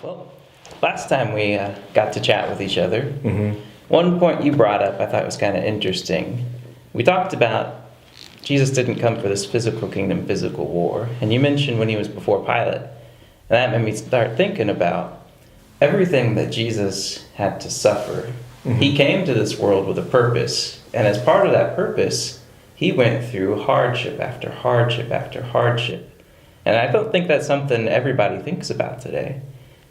Well, last time we got to chat with each other, one point you brought up I thought was kind of interesting. We talked about Jesus didn't come for this physical kingdom, physical war. And you mentioned when he was before Pilate. And that made me start thinking about everything that Jesus had to suffer. He came to this world with a purpose. And as part of that purpose, he went through hardship after hardship after hardship. And I don't think that's something everybody thinks about today.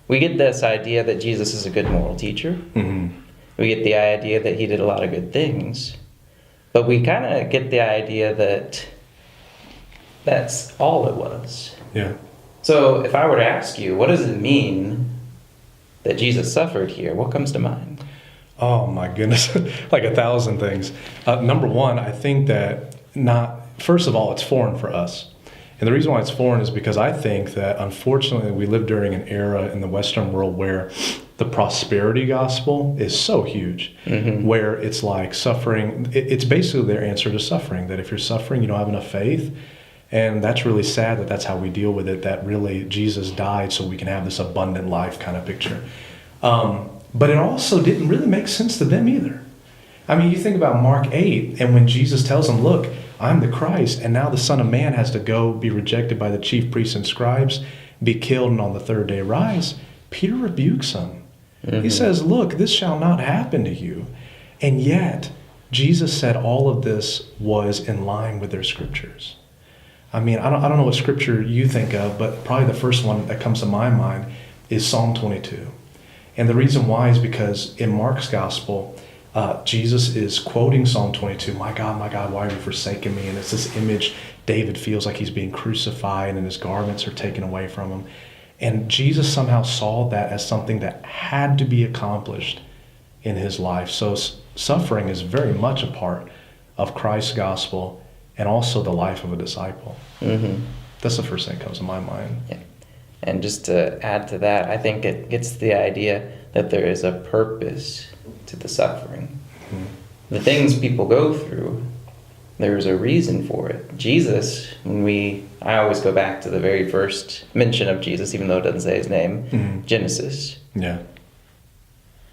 We get this idea that Jesus is a good moral teacher. We get the idea that he did a lot of good things. But we kind of get the idea that that's all it was. Yeah. So if I were to ask you, what does it mean that Jesus suffered here? What comes to mind? Oh my goodness, like 1,000 things. Number one, I think that first of all, it's foreign for us. And the reason why it's foreign is because I think that unfortunately we live during an era in the Western world where the prosperity gospel is so huge, where it's like suffering. It's basically their answer to suffering, that if you're suffering, you don't have enough faith. And that's really sad that that's how we deal with it, that really Jesus died so we can have this abundant life kind of picture. But it also didn't really make sense to them either. I mean, you think about Mark 8, and when Jesus tells them, look, I'm the Christ, and now the Son of Man has to go be rejected by the chief priests and scribes, be killed, and on the third day rise, Peter rebukes him. He says, look, this shall not happen to you. And yet, Jesus said all of this was in line with their scriptures. I mean, I don't know what scripture you think of, but probably the first one that comes to my mind is Psalm 22. And the reason why is because in Mark's gospel, Jesus is quoting Psalm 22, my God, why have you forsaken me? And it's this image, David feels like he's being crucified and his garments are taken away from him. And Jesus somehow saw that as something that had to be accomplished in his life. So suffering is very much a part of Christ's gospel and also the life of a disciple. That's the first thing that comes to my mind. Yeah. And just to add to that, I think it gets the idea that there is a purpose to the suffering. The things people go through, there's a reason for it. Jesus, I always go back to the very first mention of Jesus, even though it doesn't say his name, Genesis. Yeah.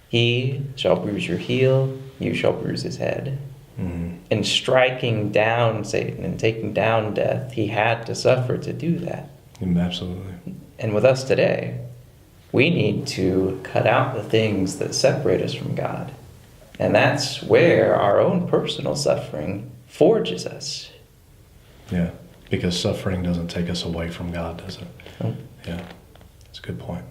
He shall bruise your heel, you shall bruise his head. In striking down Satan and taking down death, he had to suffer to do that. Absolutely. And with us today, we need to cut out the things that separate us from God. And that's where our own personal suffering forges us. Yeah, because suffering doesn't take us away from God, does it? Oh. Yeah, that's a good point.